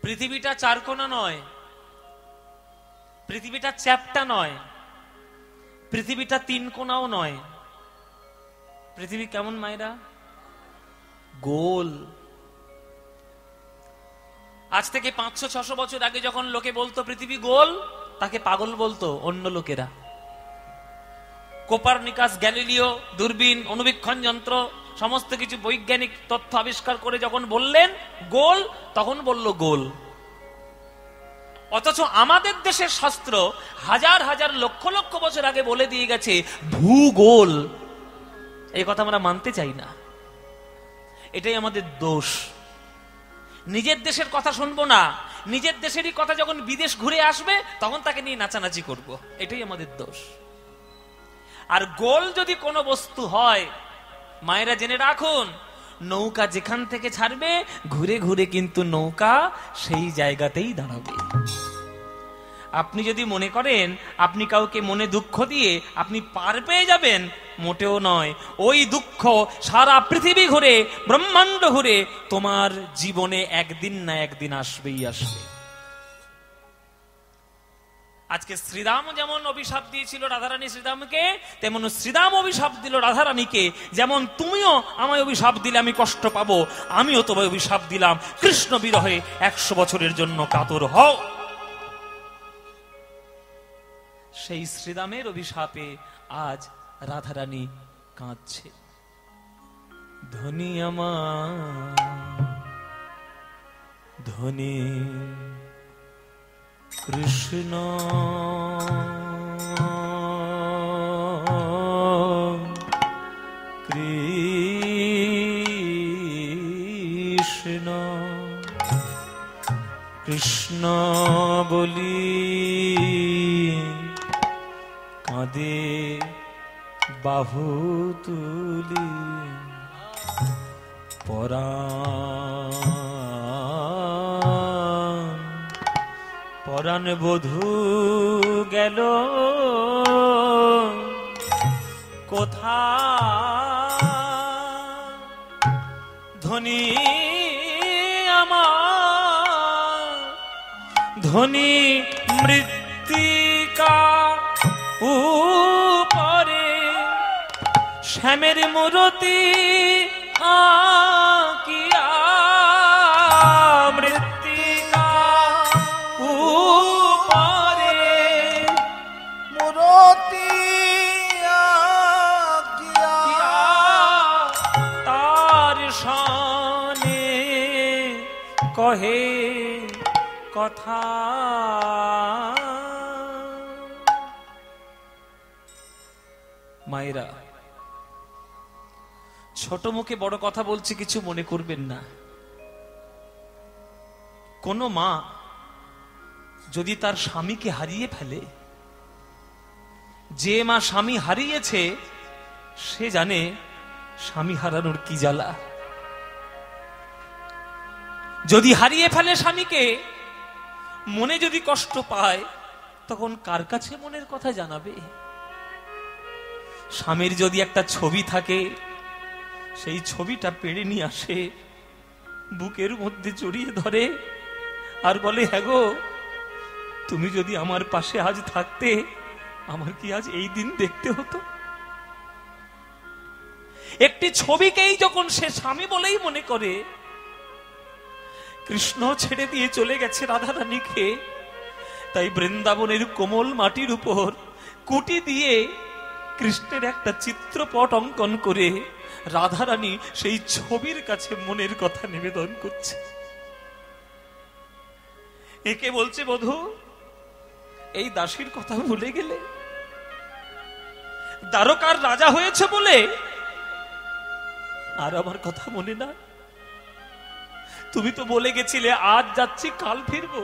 পৃথিবীটা চারকোনা নয়, পৃথিবীটা চ্যাপ্টা নয়, পৃথিবীটা তিন কোনাও নয়। পৃথিবী কেমন মায়েরা? গোল। আজ থেকে 500-600 বছর আগে যখন লোকে বলতো পৃথিবী গোল, তাকে পাগল বলতো অন্য লোকেরা। কোপারনিকাস, গ্যালিলিও দূরবীন, অনুবীক্ষণ যন্ত্র সমস্ত কিছু বৈজ্ঞানিক তথ্য আবিষ্কার করে যখন বললেন গোল, তখন বলল গোল। অথচ আমাদের দেশের শাস্ত্র হাজার হাজার লক্ষ লক্ষ বছর আগে বলে দিয়ে গেছে ভূগোল। এই কথা আমরা মানতে চাই না, এটাই আমাদের দোষ। নিজের দেশের কথা শুনবো না, নিজের দেশেরই কথা যখন বিদেশ ঘুরে আসবে তখন তাকে নিয়ে নাচানাচি করব, এটাই আমাদের দোষ। আর গোল যদি কোনো বস্তু হয়, মায়েরা জেনে রাখুন, নৌকা যেখান থেকে ছাড়বে ঘুরে ঘুরে কিন্তু নৌকা সেই জায়গাতেই দাঁড়াবে। আপনি যদি মনে করেন আপনি কাউকে মনে দুঃখ দিয়ে আপনি পার পেয়ে যাবেন, মোটেও নয়। ওই দুঃখ সারা পৃথিবী ঘুরে, ব্রহ্মাণ্ড ঘুরে তোমার জীবনে একদিন না একদিন আসবেই আসবে। আজকে শ্রীরাম যেমন অভিশাপ দিয়েছিল রাধারানী শ্রীরামকে, তেমন শ্রীরাম অভিশাপ দিল রাধারানীকে। যেমন তুমিও আমায় অভিশাপ দিলে আমি কষ্ট পাবো, আমিও তোমায় অভিশাপ দিলাম, কৃষ্ণ বিরহে 100 বছরের জন্য কাতর হও। সেই শ্রীরামের অভিশাপে আজ রাধারানী কাঁদছে। ধনী আমার ধনী কৃষ্ণ, কৃষ্ণ কৃষ্ণ বলি কাঁদে বাহু তুলি, পরাণ বধূ গেল কোথা, ধনী আমার ধনী মৃত্তিকা উপরে শ্যামের মূরতি আঁকিয়া, মৃত্তিকা উপরে মূরতি আঁকিয়া, তার শানে কহে কথা। মায়েরা, ছোট মুখে বড় কথা বলছি, কিছু মনে করবেন না। কোন মা যদি তার স্বামীকে হারিয়ে ফেলে, যে মা স্বামী হারিয়েছে সে জানে স্বামী হারানোর কি জ্বালা। যদি হারিয়ে ফেলে স্বামীকে, মনে যদি কষ্ট পায়, তখন কার কাছে মনের কথা জানাবে? স্বামীর যদি একটা ছবি থাকে, সেই ছবিটা পেড়ে নিয়ে আসে, বুকের মধ্যে জড়িয়ে ধরে আর বলে, হ্যাঁ গো, তুমি যদি আমার পাশে আজ থাকতে, আমার কি আজ এই দিন দেখতে হতো? একটি ছবিকেই যখন সে স্বামী বলেই মনে করে, কৃষ্ণ ছেড়ে দিয়ে চলে গেছে রাধারানীকে, তাই বৃন্দাবনের কোমল মাটির উপর কুটি দিয়ে কৃষ্ণের একটা চিত্রপট অঙ্কন করে রাধারানী সেই ছবির কাছে মনের কথা নিবেদন করছে। একে বলছে, বধূ, এই দাসীর কথা ভুলে গেলে? দ্বারকার রাজা হয়েছে বলে আর আমার কথা মনে না? তুমি তো বলে গেছিলে আজ যাচ্ছি কাল ফিরবো।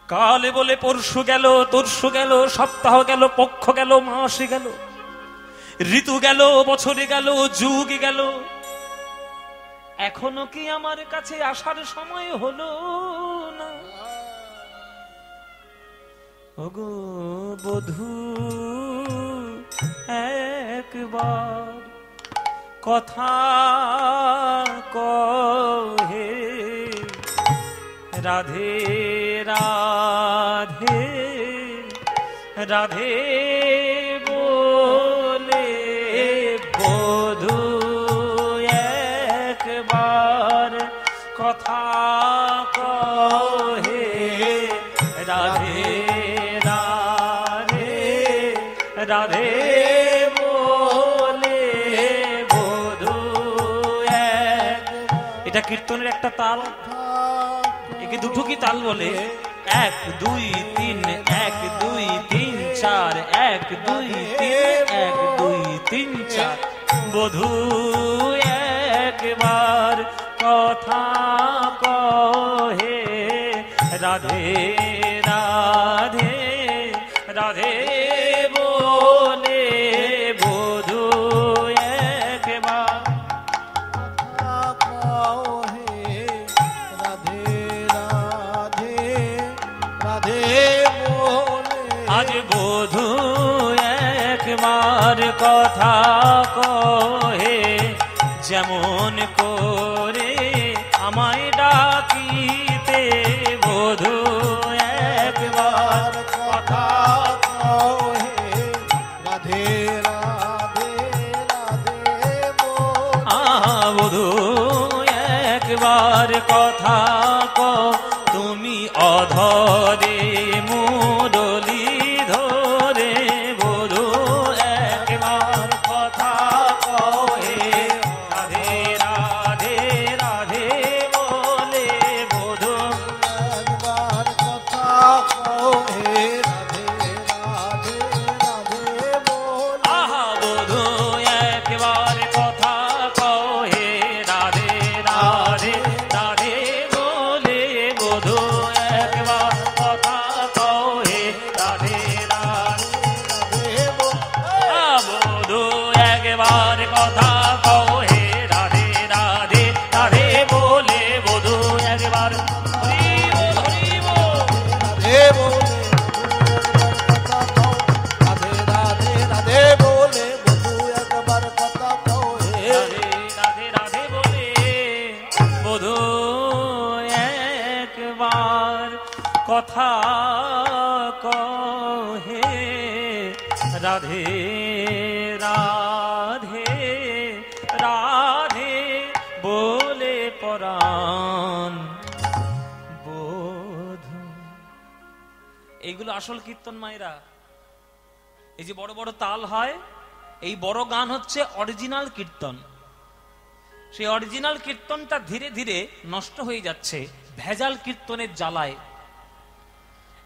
কালে বলে পরশু গেল, তরশু গেল, সপ্তাহ গেল, পক্ষ গেল, মাসে গেল, ঋতু গেল, বছরে গেল, যুগ গেল, এখনো কি আমার কাছে আসার সময় হলো না? ওগো বধূ, একবার কথা কহে রাধে রাধে রাধে বলে বধূ একবার কথা কহে, রাধে রাধে রাধে বলে বধূ এক। এটা কীর্তনের একটা তাল, একে দুটো কি তাল বলে? 1 2 3 1 2 3 4 1 2 3 1 2 3 4। বধূ একবার কথা কহে, রাধে রাধে রাধে বলে বধূ একবার আজ বধূ একবার কথা কহে, যেমন করে আমায় ডাকিতে বধূ একবার কথা কহে, রাধে রাধে রাধে বধূ একবার কথা কও, তুমি অধরে মুরলি ধরে বধূ একবার কথা কহে, রাধে রাধে রাধে বলে বধূ একবার কথা কহে, রাধে রাধে রাধে বলে। আহা বধূ একবার কথা কহে, রাধে রাধে রাধে বলে বধূ একবার কথা কহে, রাধে রাধে বধূ একবার কথা কহে, রাধে রাধে রাধে বলে বধূ একবার। হরি বল হরি বল রাধে বলে রাধে রাধে রাধে বলে বধূ একবার কথা কহে, রাধে রাধে রাধে বলে বধূ একবার কথা কহে, রাধে রাধে রাধে বলে পরাণ বধূ। এইগুলো আসল কীর্তন মায়েরা। এই যে বড় বড় তাল হয়, এই বড় গান হচ্ছে অরিজিনাল কীর্তন। সেই অরিজিনাল কীর্তনটা ধীরে ধীরে নষ্ট হয়ে যাচ্ছে ভেজাল কীর্তনের জ্বালায়।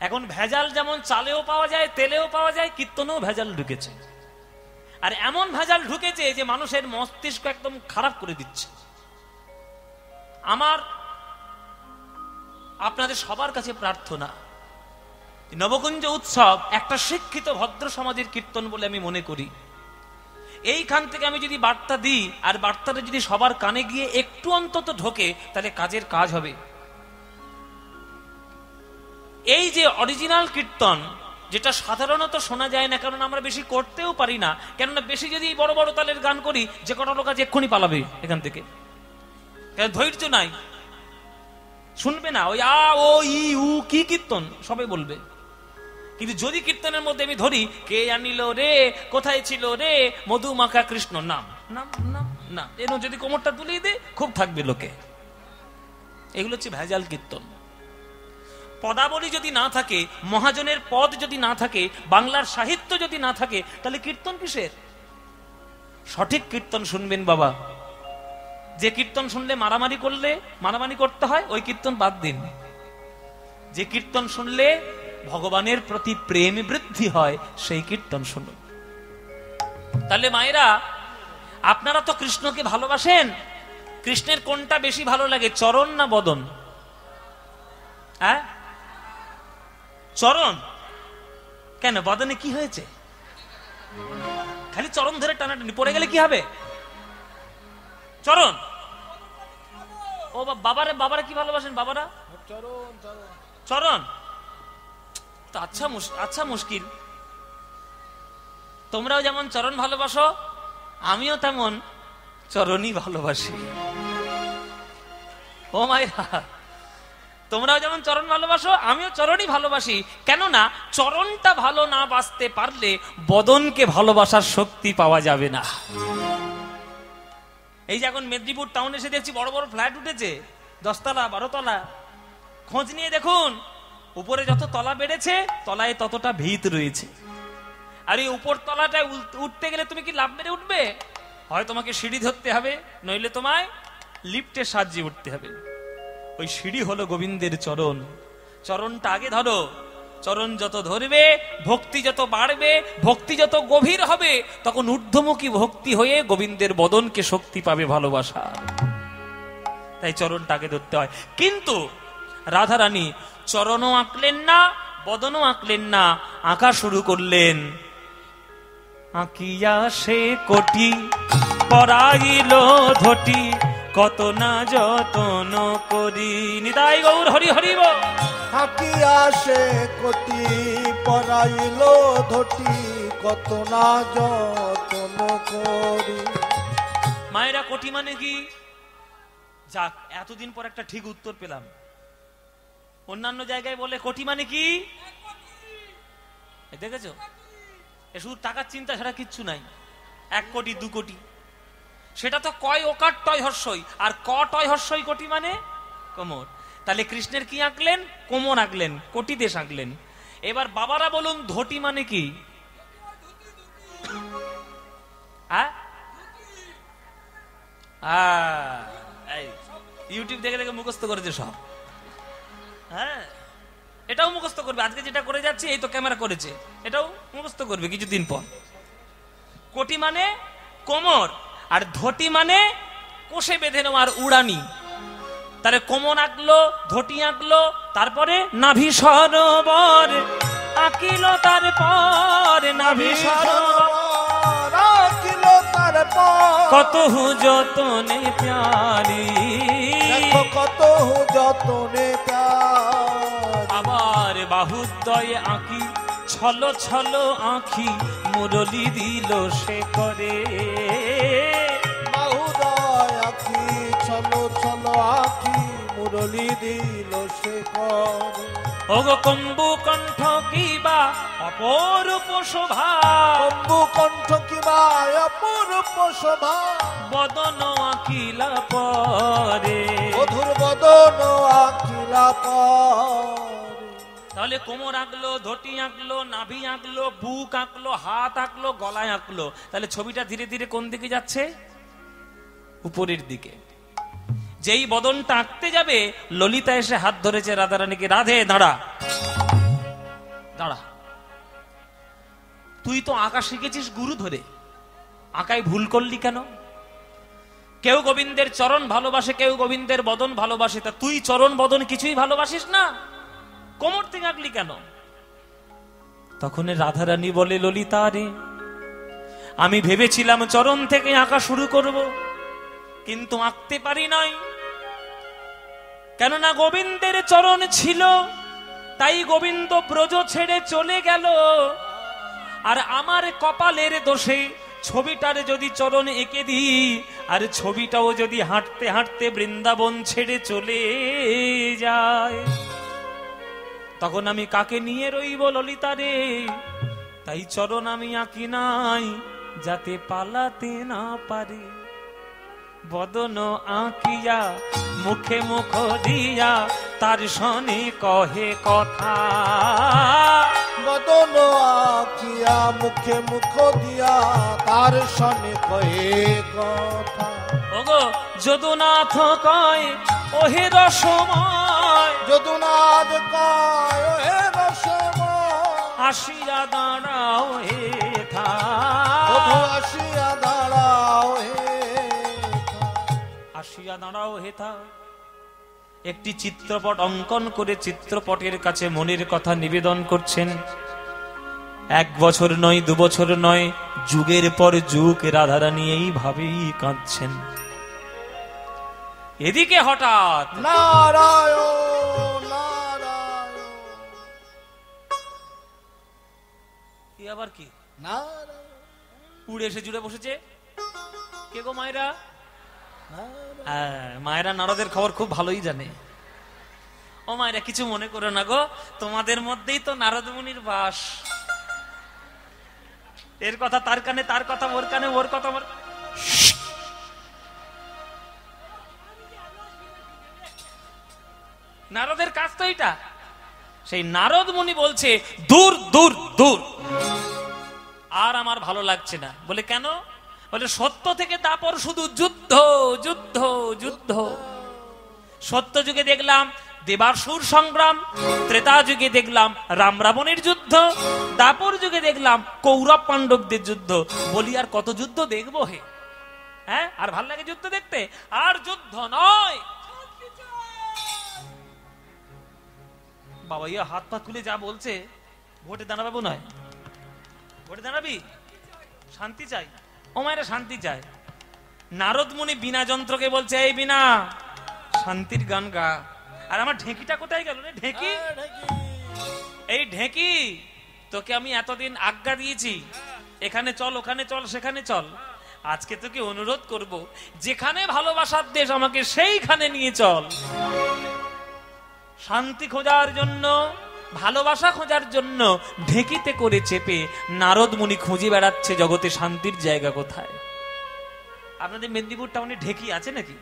এখন ভেজাল যেমন চালেও পাওয়া যায়, তেলেও পাওয়া যায়, কীর্তনেও ভেজাল ঢুকেছে। আর এমন ভেজাল ঢুকেছে যে মানুষের মস্তিষ্ক একদম খারাপ করে দিচ্ছে। আমার আপনাদের সবার কাছে প্রার্থনা, নবকুঞ্জ উৎসব একটা শিক্ষিত ভদ্র সমাজের কীর্তন বলে আমি মনে করি। এইখান থেকে আমি যদি বার্তা দিই, আর বার্তাটা যদি সবার কানে গিয়ে একটু অন্তত ঢোকে, তাহলে কাজের কাজ হবে। এই যে অরিজিনাল কীর্তন, যেটা সাধারণত শোনা যায় না, কারণ আমরা বেশি করতেও পারি না, কেননা বেশি যদি বড় বড় তালের গান করি, যে কটা লোক আজ এক্ষুনি পালাবে এখান থেকে, ধৈর্য নাই, শুনবে না। ওই আ ও ই উ কি কীর্তন সবাই বলবে। কিন্তু যদি কীর্তনের মধ্যে আমি ধরি, কে আনিল রে, কোথায় ছিল রে মধুমাখা কৃষ্ণ, নাম নাম নাম না, এর যদি কোমরটা তুলিয়ে দে, খুব থাকবে লোকে। এগুলো হচ্ছে ভেজাল কীর্তন। পদাবলী যদি না থাকে, মহাজনের পদ যদি না থাকে, বাংলার সাহিত্য যদি না থাকে, তাহলে কীর্তন কিসের? সঠিক কীর্তন শুনবেন বাবা। যে কীর্তন শুনলে মারামারি করলে মারামারি করতে হয়, ওই কীর্তন বাদ দিন। যে কীর্তন শুনলে ভগবানের প্রতি প্রেম বৃদ্ধি হয়, সেই কীর্তন শুনুন। তাহলে মায়েরা, আপনারা তো কৃষ্ণকে ভালোবাসেন। কৃষ্ণের কোনটা বেশি ভালো লাগে, চরণ না বদন? হ্যাঁ, চরণ। কেন, বদনে কি হয়েছে? খালি চরণ ধরে টানাটানি, পড়ে গেলে কি হবে? চরণ। ও বাবারে, বাবারা কি ভালোবাসেন? বাবারা চরণ। আচ্ছা মুশকিল। তোমরাও যেমন চরণ ভালোবাসো, আমিও তেমন চরণই ভালোবাসি। ও মাইরা, তোমরাও যেমন চরণ ভালোবাসো, আমিও চরণই ভালোবাসি। কেননা চরণটা ভালো না বাসতে পারলে বদনকে ভালোবাসার শক্তি পাওয়া যাবে না। এই যে এখন মেদিনীপুর টাউনে এসে দেখছি বড় বড় ফ্ল্যাট উঠেছে, 10 তলা 12 তলা। খোঁজ নিয়ে দেখুন, উপরে যত তলা বেড়েছে তলায় ততটা ভিত রয়েছে। আর এই উপর তলাটায় উঠতে গেলে তুমি কি লাফ মেরে উঠবে? হয় তোমাকে সিঁড়ি ধরতে হবে, নইলে তোমায় লিফটের সাহায্যে উঠতে হবে। ওই সিঁড়ি হলো গোবিন্দের চরণ। চরণটা আগে ধরো। চরণ যত ধরবে, ভক্তি যত বাড়বে, ভক্তি যত গভীর হবে, তখন ঊর্ধ্বমুখী ভক্তি হয়ে গোবিন্দের বদনকে শক্তি পাবে ভালোবাসা। তাই চরণটা আগে ধরতে হয়। কিন্তু রাধারানী চরণও আঁকলেন না, বদনও আঁকলেন না, আঁকা শুরু করলেন। আঁকিয়া সে কোটি পরাইল ধটি, কত না যতন করি। নিতাই গৌর হরি হরি বল। আঁকিয়া সে কোটি পরাইল ধটি, কত না যতন করি। মায়েরা কোটি মানে কি? যাক, এতদিন পর একটা ঠিক উত্তর পেলাম। অন্যান্য জায়গায় বলে কোটি মানে কি, দেখেছো? এ শুধু টাকার চিন্তা ছাড়া কিচ্ছু নাই। 1 কোটি 2 কোটি, সেটা তো কয় ওকার টয় হর্ষই, আর ক টয় হর্ষই কোটি মানে কোমর। তাহলে কৃষ্ণের কি আঁকলেন? কোমর আঁকলেন, কোটি দেশ আঁকলেন। এবার বাবারা বলুন ধটি মানে কি? ইউটিউব দেখে দেখে মুখস্থ করেছে সব। হ্যাঁ, এটাও মুখস্থ করবে। আজকে যেটা করে যাচ্ছে এই তো ক্যামেরা করেছে, এটাও মুখস্থ করবে কিছুদিন পর। কোটি মানে কোমর, আর ধটি মানে কোষে বেঁধে নেওয়ার উড়ানি। তাহলে কোমর আঁকলো, ধটি আঁকলো, তারপরে নাভি সরোবর আঁকিল, তারপর নাভি সরোবর আঁকিল, তারপর কত যতনে প্যারি, কত যতনে প্যারি। আবার বাহুদ্বয়ে আঁকি ছল ছল আঁখি, মুরলি দিল সে করে। বাহুদ্বয় আঁকি ছল ছল আঁখি, মুরলি দিল সে করে। ওগো কম্বু কণ্ঠ কিবা অপরূপ শোভা, কম্বু কণ্ঠ কিবা অপরূপ শোভা, বদন আঁকিলা পরে। মধুর বদন আঁকিলা পরে। তাহলে কোমর আঁকলো, ধটি আঁকলো, নাভি আঁকলো, বুক আঁকলো, হাত আঁকলো, গলায় আঁকলো। তাহলে ছবিটা ধীরে ধীরে কোন দিকে যাচ্ছে? উপরের দিকে। যেই বদনটা আঁকতে যাবে, ললিতা এসে হাত ধরেছে রাধারানীকে, রাধে দাঁড়া দাঁড়া, তুই তো আঁকা শিখেছিস গুরু ধরে, আঁকায় ভুল করলি কেন? কেউ গোবিন্দের চরণ ভালোবাসে, কেউ গোবিন্দের বদন ভালোবাসে, তা তুই চরণ বদন কিছুই ভালোবাসিস না, কোমর থেকে আঁকলি কেন? তখন রাধারানী বলে, ললিতা রে, আমি ভেবেছিলাম চরণ থেকে আঁকা শুরু করব, কিন্তু আঁকতে পারি নাই। কেননা গোবিন্দের চরণ ছিল, তাই গোবিন্দ ব্রজ ছেড়ে চলে গেল। আর আমার কপালের দোষে ছবিটার যদি চরণ এঁকে দিই, আর ছবিটাও যদি হাঁটতে হাঁটতে বৃন্দাবন ছেড়ে চলে যায়, তখন আমি কাকে নিয়ে রইব ললিতা রে? তাই চরণ আমি আঁকি নাই, যাতে পালাতে না পারে। বদন আঁকিয়া মুখে মুখ দিয়া, তার শনি কহে কথা। বদন আঁকিয়া মুখে মুখ দিয়া, তার শনি কহে কথা। ওগো যদুনাথ কয় ওহে রসময়, যদুনাথ কয় ওহে রসময়, আসিয়া দাঁড়াও হে থা, আসিয়া দাঁড়াও হে, আসিয়া দাঁড়াও হে থা। একটি চিত্রপট অঙ্কন করে চিত্রপটের কাছে মনের কথা নিবেদন করছেন। 1 বছর নয়, 2 বছর নয়, যুগের পর যুগ রাধারানী এইভাবেই কাঁদছেন। এদিকে হঠাৎ নারায়ণ নারায়ণ, কি আবার কি নারায়ণ, উড়ে এসে জুড়ে বসেছে। কে গো মায়েরা? মায়েরা নারদের খবর খুব ভালোই জানে। ও মায়েরা কিছু মনে করো না গো, তোমাদের মধ্যেই তো নারদ মুনির বাস। এর কথা তার কানে, তার কথা ওর কানে, ওর কথা ওর। নারদের কাজ তো এটা। সেই নারদ মুনি বলছে দূর দূর দূর, আর আমার ভালো লাগছে না। বলে কেন? বলে সত্য থেকে তারপর শুধু যুদ্ধ যুদ্ধ যুদ্ধ। সত্য যুগে দেখলাম দেবাসুর সংগ্রাম, ত্রেতা যুগে দেখলাম রাম রাবণের যুদ্ধ, দাপর যুগে দেখলাম কৌরব পাণ্ডবদের যুদ্ধ। বলি আর কত যুদ্ধ দেখবো হে? হ্যাঁ, আর ভাল লাগে যুদ্ধ দেখতে? আর যুদ্ধ নয় বাবা। ইয়া হাত পা তুলে যা বলছে, ভোটে দাঁড়াবো নয়? ভোটে দাঁড়াবি? শান্তি চাই, ও মায়েরা শান্তি চাই। নারদ মুনি বিনা যন্ত্রকে বলছে এই বিনা শান্তির গান গা। আর আমার ঢেঁকিটা কোথায় গেল রে? ঢেঁকি, এই ঢেঁকি তোকে আমি এতদিন আজ্ঞা দিয়েছি, এখানে চল, ওখানে চল, সেখানে চল। আজকে তোকে অনুরোধ করব, যেখানে ভালোবাসার দেশ আমাকে সেইখানে নিয়ে চল। শান্তি খোঁজার জন্য, ভালোবাসা খোঁজার জন্য ঢেঁকিতে করে চেপে নারদ মুনি খুঁজে বেড়াচ্ছে জগতে শান্তির জায়গা কোথায়। আপনাদের মেদিনীপুর টাউনে ঢেঁকি আছে নাকি?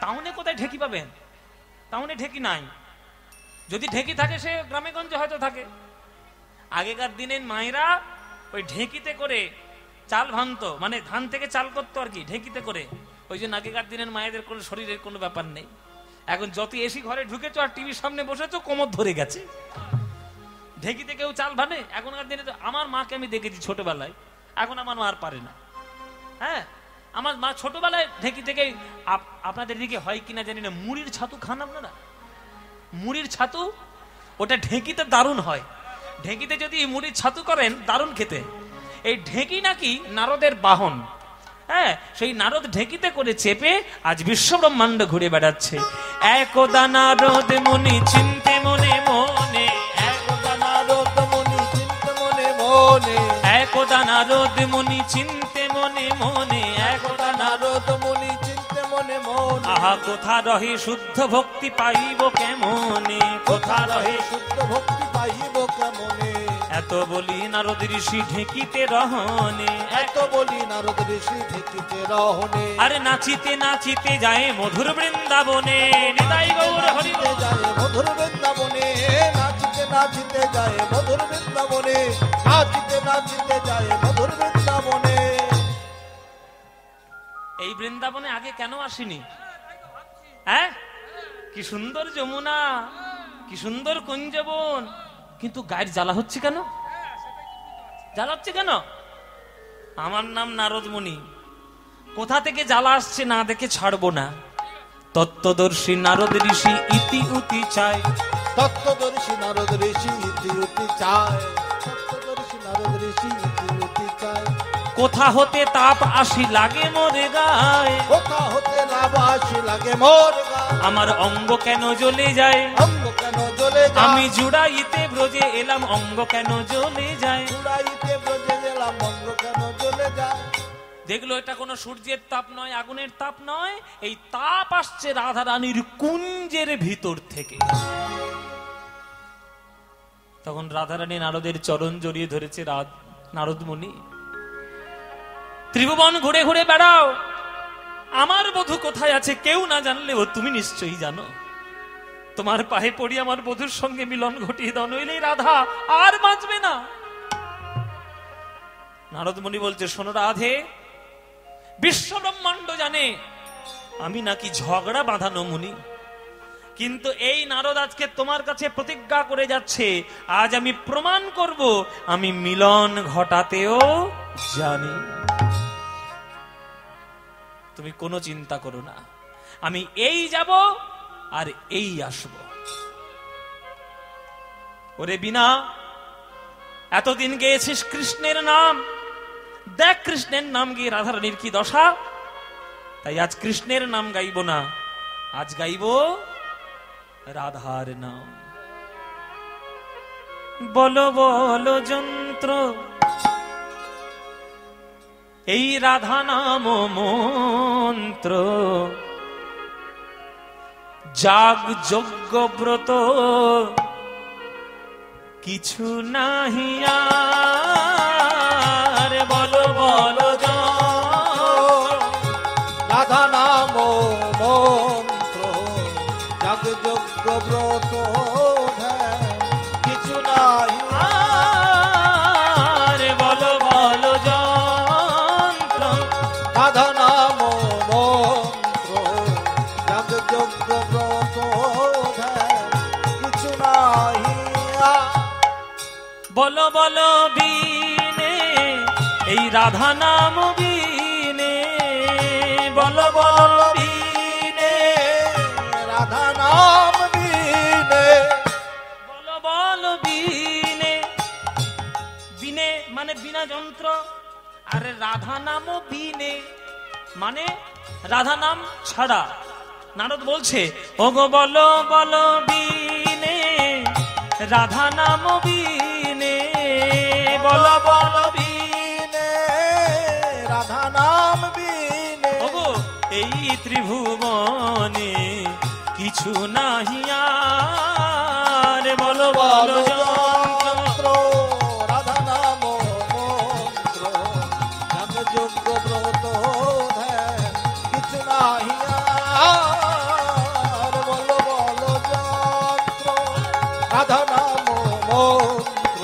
টাউনে কোথায় ঢেঁকি পাবেন? টাউনে ঢেঁকি নাই। যদি ঢেঁকি থাকে সে গ্রামে গঞ্জে হয়তো থাকে। আগেকার দিনের মায়েরা ওই ঢেঁকিতে করে চাল ভাঙতো, মানে ধান থেকে চাল করতো আর কি, ঢেঁকিতে করে। ওই জন্য আগেকার দিনের মায়েদের কোনো শরীরের কোনো ব্যাপার নেই। এখন যত এসি ঘরে ঢুকেছো আর টিভির সামনে বসেছো, কোমর ধরে গেছে। ঢেঁকিতে কেউ চাল ভানে এখনকার দিনে? তো আমার মাকে আমি দেখেছি ছোটবেলায়, এখন আমার মা আর পারে না। হ্যাঁ, আমার মা ছোটবেলায় ঢেঁকি থেকে, আপনাদের দিকে হয় কিনা জানি না, মুড়ির ছাতু খান আপনারা? মুড়ির ছাতু ওটা ঢেঁকিতে দারুণ হয়। ঢেঁকিতে যদি মুড়ির ছাতু করেন দারুণ খেতে। এই ঢেঁকি নাকি নারদের বাহন। হ্যাঁ, সেই নারদ ঢেঁকিতে করে চেপে আজ বিশ্ব ব্রহ্মাণ্ড ঘুরে বেড়াচ্ছে। একদা নারদ মুনি চিন্তে মনে মনে, একদা নারদ মুনি চিন্তে মনে মনে, একদা নারদ মুনি চিন্তে মনে মনে, একদা নারদ মুনি চিন্তে মনে মনে। আহা কোথা রহে শুদ্ধ ভক্তি পাইব কেমনে, কোথা রহে শুদ্ধ ভক্তি পাইব কেমনে। এত বলি নারদ ঋষি ঢেঁকিতে রহনে, এত বলি নারদ ঋষি ঢেঁকিতে রহনে। আরে নাচিতে নাচিতে যায় মধুর বৃন্দাবনে, নিতাই গৌর হরি নাচিতে যায় মধুর বৃন্দাবনে, নাচিতে নাচিতে যায় মধুর বৃন্দাবনে, নাচিতে নাচিতে যায় মধুর বৃন্দাবনে। এই বৃন্দাবনে আগে কেন আসিনি? হ্যাঁ, কি সুন্দর যমুনা, কি সুন্দর কুঞ্জবন, কিন্তু গায়ের জ্বালা হচ্ছে কেন? জ্বালা হচ্ছে কেন? আমার নাম নারদ মুনি, কোথা থেকে জ্বালা আসছে না দেখে ছাড়বো না। তত্ত্বদর্শী নারদ ঋষি ইতি উতি চায়, তত্ত্বদর্শী নারদ ঋষি ইতি উতি চায়, তত্ত্বদর্শী নারদ ঋষি ইতি উতি চায়। কোথা হতে তাপ আসি লাগে মোরে গায়ে, কোথা হতে লাভ আসি লাগে মোর গায়ে। আমার অঙ্গ কেন জ্বলে যায়, অঙ্গ কেন জ্বলে যায়। আমি জুড়াইতে ব্রজে এলাম, অঙ্গ কেন জ্বলে যায়। জুড়াইতে ব্রজে গেলাম, অঙ্গ কেন জ্বলে যায়। দেখলো এটা কোনো সূর্যের তাপ নয়, আগুনের তাপ নয়, এই তাপ আসছে রাধা রানীর কুঞ্জের ভিতর থেকে। তখন রাধা রানী নারদের চরণ জড়িয়ে ধরেছে। নারদ মুনি, ত্রিভুবন ঘুরে ঘুরে বেড়াও, আমার বধূ কোথায় আছে কেউ না জানলেও তুমি নিশ্চয়ই জানো। তোমার পায়ে পড়ি আমার বধূর সঙ্গে মিলন ঘটিয়ে দাও, নইলে রাধা আর বাঁচবে না। নারদ মুনি বলছে, শোনো রাধে, বিশ্ব ব্রহ্মাণ্ড জানে আমি নাকি ঝগড়া বাঁধানো মুনি, কিন্তু এই নারদ আজকে তোমার কাছে প্রতিজ্ঞা করে যাচ্ছে, আজ আমি প্রমাণ করব আমি মিলন ঘটাতেও জানি। তুমি কোনো চিন্তা করো না, আমি এই যাব আর এই আসব। ওরে বিনা, এতদিন গেয়েছিস কৃষ্ণের নাম, দেখ কৃষ্ণের নাম গিয়ে রাধারানীর কি দশা। তাই আজ কৃষ্ণের নাম গাইব না, আজ গাইব রাধার নাম। বলো বলো যন্ত্র এই রাধা নাম মন্ত্র, যাগ যজ্ঞ ব্রত কিছু নাহি আর, বলো বলো রাধা নাম মন্ত্র যাগ যজ্ঞ ব্রত কিছু নাই আর, বলো বলো যন্ত্র রাধা নাম মন্ত্র যাগ যজ্ঞ ব্রত কিছু নাই বলো বলো বিনে এই রাধা নাম বিনে, বলো বলো বিনে রাধা নাম বিনে, বলো বলো বিনে। বিনে মানে বিনা যন্ত্র, আর রাধা নামও বিনে মানে রাধা নাম ছাড়া। নারদ বলছে ওগো বলো বলো বিনে রাধা নাম বিনে, বলো বলো বিনে রাধা নাম বিনে। ওগো এই ত্রিভুবনে কিছু নাহি আর, বলো বলো যন্ত্র রাধা নাম মন্ত্র যাগ যজ্ঞ ব্রত কিছু নাহি আর, বলো বলো যন্ত্র রাধা নাম মন্ত্র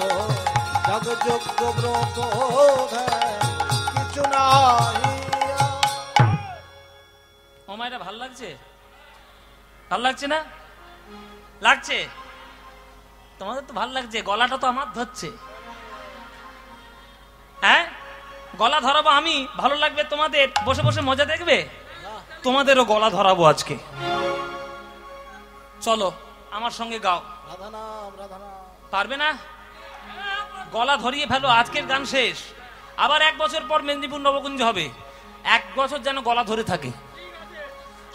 যাগ যজ্ঞ ব্রত কিছু নাহি। ওমাইরা ভাল লাগছে? ভাল লাগছে না? লাগছে? তোমাদের তো ভাল লাগছে, গলাটা তো আমার ধরছে। হ্যাঁ, গলা ধরাবো আমি, ভালো লাগবে তোমাদের, বসে বসে মজা দেখবে। তোমাদেরও গলা ধরাবো আজকে। চলো আমার সঙ্গে গাও। রাধা নাম রাধা নাম। পারবে না? গলা ধরিয়ে ফেলো, আজকের গান শেষ। আবার 1 বছর পর মেদিনীপুর নবকুঞ্জ হবে, 1 বছর যেন গলা ধরে থাকে।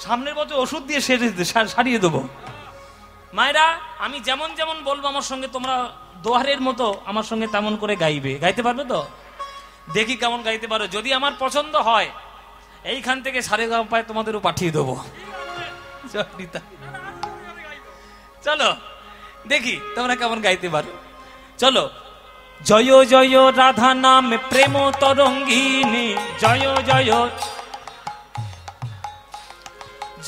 সামনের বছর ওষুধ দিয়ে সারিয়ে দেবো। মায়েরা আমি যেমন যেমন বলবো আমার সঙ্গে তোমরা দোহারের মতো আমার সঙ্গে তেমন করে গাইবে। গাইতে পারবে তো? দেখি কেমন গাইতে পারো। যদি আমার পছন্দ হয় এইখান থেকে সারেগামাপায় তোমাদেরও পাঠিয়ে দেবো। চলো দেখি তোমরা কেমন গাইতে পারো। চলো। জয় জয় রাধা নাম প্রেম তরঙ্গিনী, জয় জয়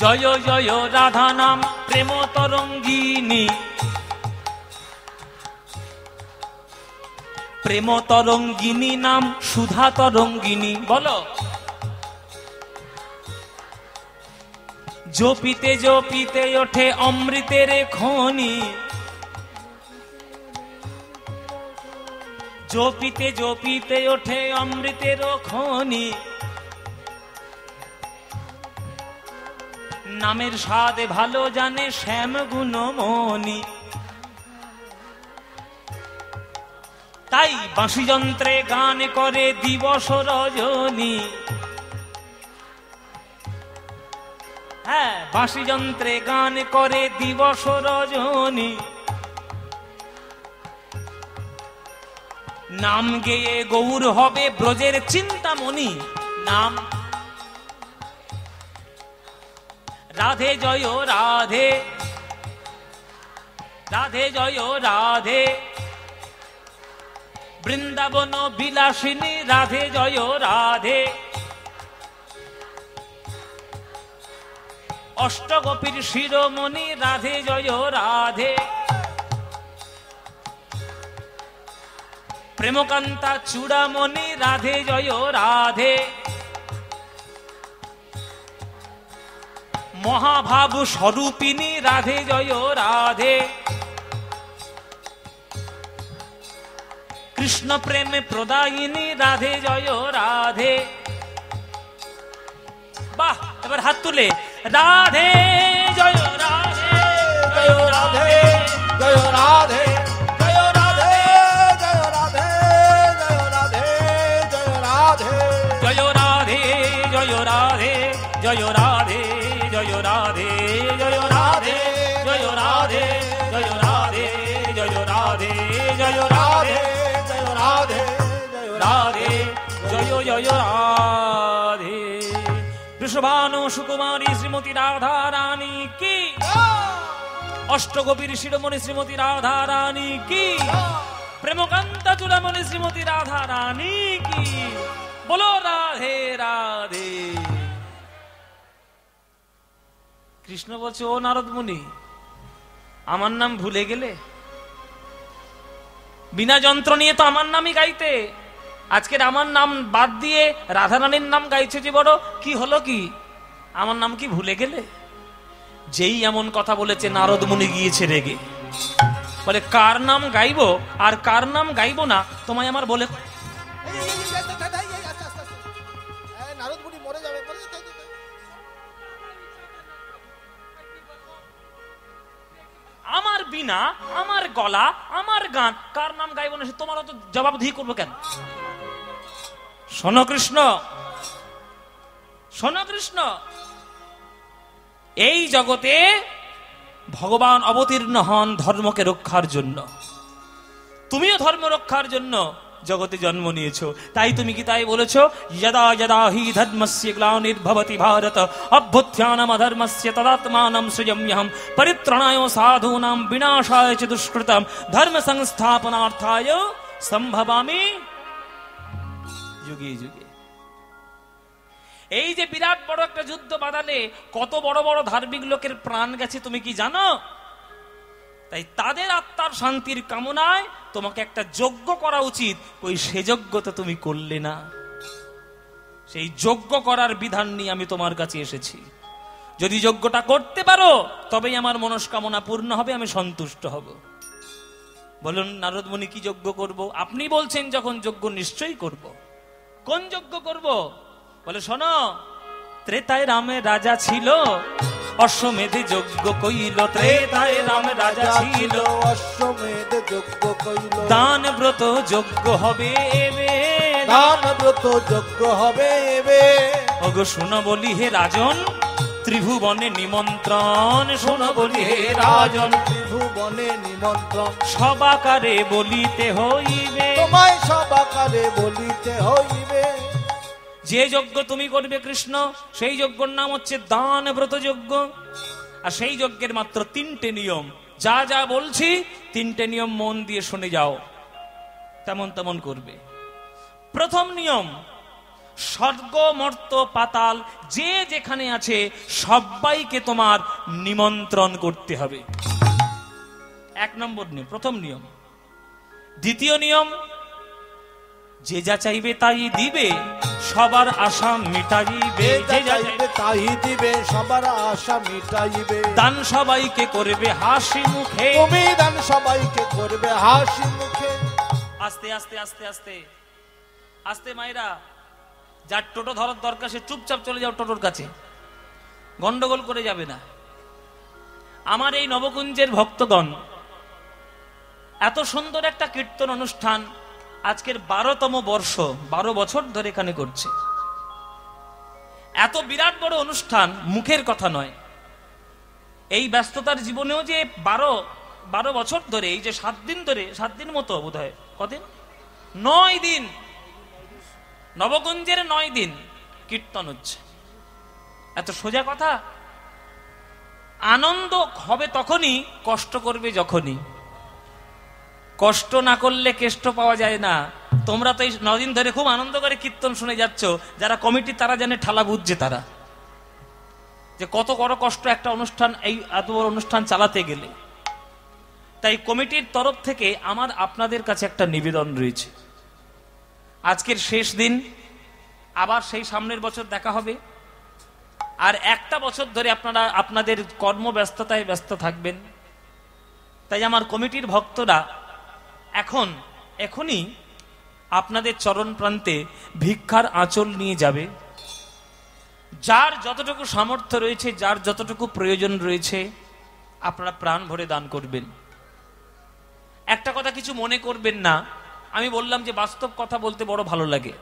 জয় জয় রাধা নাম প্রেম তরঙ্গিনী, প্রেম তরঙ্গিনী নাম সুধা তরঙ্গিনী। বলো জপিতে জপিতে ওঠে অমৃতের খনি, জপিতে জপিতে ওঠে অমৃতের খনি, নামের স্বাদে ভালো জানে শ্যাম গুণমণি। তাই বাঁশি যন্ত্রে গান করে দিবস রজনী। হ্যাঁ, বাঁশি যন্ত্রে গান করে দিবস রজনী। নাম গেয়ে গৌর হবে ব্রজের চিন্তামণি। নাম রাধে জয় রাধে, রাধে জয় রাধে, বৃন্দাবন বিলাসিনী রাধে জয় রাধে। অষ্টগোপীর শিরোমণি রাধে জয় রাধে। প্রেমকান্তা চূড়ামণি রাধে জয় রাধে। মহাভাব স্বরূপিনী রাধে জয় রাধে। কৃষ্ণ প্রেমে প্রদায়িনী রাধে জয় রাধে। বাহ, এবার হাত তুলে রাধে জয় রাধে, জয় রাধে, জয় রাধে, জয় রাধে, জয় রাধে, জয় রাধে, জয় রাধে, জয় রাধে, জয় রাধে, জয় রাধে, জয় রাধে, জয় রাধে, জয় রাধে, জয় রাধে, জয় রাধে, জয় রাধে, জয় রাধে, জয় রাধে, জয় জয় রাধে। বৃষভানু সুকুমারী শ্রীমতী রাধা রানী কি, অষ্টগোপীর শিরোমণি শ্রীমতী রাধা রানী কি, প্রেমকান্তা চূড়ামণি শ্রীমতী রাধা রানী কি। বলো রাধে রাধে। কৃষ্ণ বলছে, ও নারদ মুনি, আমার নাম ভুলে গেলে? বিনা যন্ত্র নিয়ে তো আমার নামই গাইতে, আজকের আমার নাম বাদ দিয়ে রাধারানীর নাম গাইছে যে বড়, কি হলো কি? আমার নাম কি ভুলে গেলে? যেই এমন কথা বলেছে নারদ মুনি গিয়েছে রেগে, বলে কার নাম গাইবো আর কার নাম গাইবো না তোমায় আমার বলে। আমার বিনা, আমার গলা, আমার গান, কার নাম গাইবো না সে তোমার তো জবাবদিহি করবো কেন? শোনো কৃষ্ণ, শোনো কৃষ্ণ, এই জগতে ভগবান অবতীর্ণ হন ধর্মকে রক্ষার জন্য, তুমিও ধর্ম রক্ষার জন্য জগতে জন্ম নিয়েছো। তাই তুমি কি তাই বলেছো, যদা যদা হি ধর্মস্য গ্লানির্ভবতি ভারত অভ্যুত্থানম অধর্মস্য তদাত্মানম সৃজাম্যহম পরিত্রাণায় সাধূনাং বিনাশায় চ দুষ্কৃতম ধর্ম সংস্থাপনার্থায় সম্ভবামি যুগে যুগে। এই যে বিরাট বড় একটা যুদ্ধ বাঁধালে কত বড় বড় ধার্মিক লোকের প্রাণ গেছে তুমি কি জানো? তাই তাদের আত্মার শান্তির কামনায় তোমাকে একটা যজ্ঞ করা উচিত, ওই সে যজ্ঞ তো তুমি করলে না। সেই যজ্ঞ করার বিধান নিয়ে আমি তোমার কাছে এসেছি। যদি যজ্ঞটা করতে পারো তবেই আমার মনস্কামনা পূর্ণ হবে, আমি সন্তুষ্ট হব। বলুন নারদ মুনি, কি যজ্ঞ করব? আপনি বলছেন যখন যজ্ঞ নিশ্চয়ই করব। কোন যজ্ঞ করব? বলে শোনো, ত্রেতায় রামের রাজা ছিল, অশ্বমেধে যজ্ঞ কইল। ত্রেতায় রামের রাজা ছিল, অশ্বমেধ যজ্ঞ কইল। দান ব্রত যজ্ঞ হবে এবে, দান ব্রত যজ্ঞ হবে এবে। ওগো শোনো বলি হে রাজন, ত্রিভুবনে নিমন্ত্রণ। শোনো বলি হে রাজন, ত্রিভুবনে নিমন্ত্রণ। সবাকারে বলিতে হইবে, তোমায় সবাকারে বলিতে হইবে। যে যজ্ঞ তুমি করবে কৃষ্ণ, সেই যজ্ঞের নাম হচ্ছে দান ব্রত যজ্ঞ। আর সেই যজ্ঞের মাত্র 3টে নিয়ম। যা যা বলছি 3টে নিয়ম মন দিয়ে শুনে যাও, তেমন তেমন করবে। প্রথম নিয়ম, স্বর্গ মর্ত পাতাল যে যেখানে আছে সবাইকে তোমার নিমন্ত্রণ করতে হবে। 1 নম্বর নিয়ম, প্রথম নিয়ম। দ্বিতীয় নিয়ম, যে যা চাইবে তাই দিবে, সবার আশা মিটাইবে। যে যা চাইবে তাই দিবে, সবার আশা মিটাইবে। দান সবাইকে করবে হাসি মুখে, তুমি দান সবাইকে করবে হাসি মুখে। আস্তে আস্তে আস্তে আস্তে আস্তে মায়েরা, যার টোটো ধরার দরকার সে চুপচাপ চলে যাও টোটোর কাছে, গন্ডগোল করে যাবে না। আমার এই নবকুঞ্জের ভক্তগণ এত সুন্দর একটা কীর্তন অনুষ্ঠান আজকের 12তম বর্ষ, 12 বছর ধরে এখানে করছে। এত বিরাট বড় অনুষ্ঠান মুখের কথা নয়। এই ব্যস্ততার জীবনেও যে 12 বছর ধরে, এই যে 7 দিন ধরে, 7 দিন মতো বোধ হয়, কদিন, 9 দিন, নবকুঞ্জের 9 দিন কীর্তন হচ্ছে। এত সোজা কথা? আনন্দ হবে তখনই, কষ্ট করবে যখনই। কষ্ট না করলে কেষ্ট পাওয়া যায় না। তোমরা তো এই 9 দিন ধরে খুব আনন্দ করে কীর্তন শুনে যাচ্ছ, যারা কমিটি তারা জানে, ঠালা বুঝছে তারা, যে কত বড় কষ্ট একটা অনুষ্ঠান, এই এত বড় অনুষ্ঠান চালাতে গেলে। তাই কমিটির তরফ থেকে আমার আপনাদের কাছে একটা নিবেদন রয়েছে। আজকের শেষ দিন, আবার সেই সামনের বছর দেখা হবে। আর একটা বছর ধরে আপনারা আপনাদের কর্মব্যস্ততায় ব্যস্ত থাকবেন। তাই আমার কমিটির ভক্তরা এখনই আপনাদের চরণ প্রান্তে ভিক্ষার আঁচল নিয়ে যাবে। যার যতটুকু সামর্থ্য রয়েছে, যার যতটুকু প্রয়োজন রয়েছে, আপনারা প্রাণ ভরে দান করবেন। একটা কথা কিছু মনে করবেন না, আমি বললাম যে বাস্তব কথা বলতে বড় ভালো লাগে,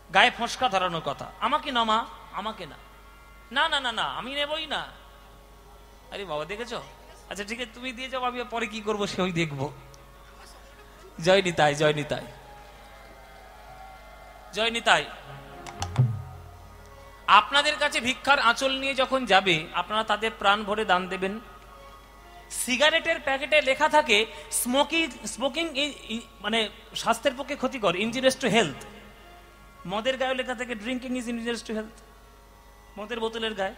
গায়ে ফসকা ধরানোর কথা। আমাকে না মা, আমাকে না, না না না না, আমি নেবই না। আরে বাবা, দেখেছো? আচ্ছা ঠিক আছে, তুমি দিয়ে যাও, আমি পরে কি করবো সেই দেখবো। জয় নিতাই, জয় নিতাই, জয় নিতাই। আপনাদের কাছে ভিক্ষার আঁচল নিয়ে যখন যাবে, আপনারা তাদের প্রাণ ভরে দান দেবেন। সিগারেটের প্যাকেটে লেখা থাকে স্মোকিং মানে স্বাস্থ্যের পক্ষে ক্ষতিকর, ইনজুরিয়াস টু হেলথ। মদের গায়ে লেখা থাকে drinking is injurious to health, মদের বোতলের গায়ে।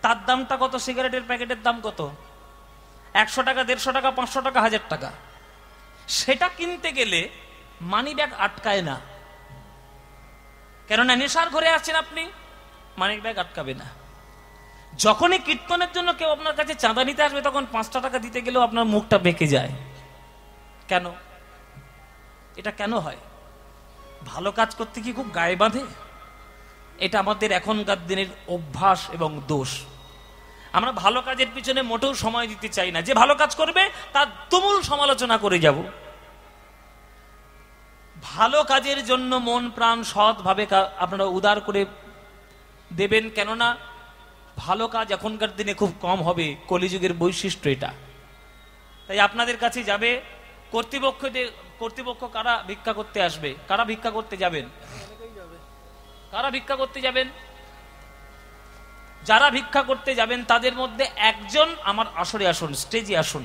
তার দামটা কত? সিগারেটের প্যাকেটের দাম কত? 100 টাকা, 150 টাকা, 500 টাকা, 1000 টাকা। সেটা কিনতে গেলে মানি ব্যাগ আটকায় না, কেননা নেশার ঘরে আছেন আপনি, মানি ব্যাগ আটকাবে না। যখনই কীর্তনের জন্য কেউ আপনার কাছে চাঁদা নিতে আসবে, তখন 5টা টাকা দিতে গেলেও আপনার মুখটা বেঁকে যায়। কেন? এটা কেন হয়? ভালো কাজ করতে কি খুব গায়ে বাঁধে? এটা আমাদের এখনকার দিনের অভ্যাস এবং দোষ। আমরা ভালো কাজের পিছনে মোটেও সময় দিতে চাই না। যে ভালো কাজ করবে তার তুমুল সমালোচনা করে যাব। ভালো কাজের জন্য মন প্রাণ সৎভাবে আপনারা উদার করে দেবেন, কেননা ভালো কাজ এখনকার দিনে খুব কম হবে, কলিযুগের বৈশিষ্ট্য এটা। তাই আপনাদের কাছে যাবে কর্তৃপক্ষ। কারা ভিক্ষা করতে আসবে? কারা ভিক্ষা করতে যাবেন? কারা ভিক্ষা করতে যাবেন? যারা ভিক্ষা করতে যাবেন তাদের মধ্যে একজন আমার আসরে আসুন, স্টেজে আসুন।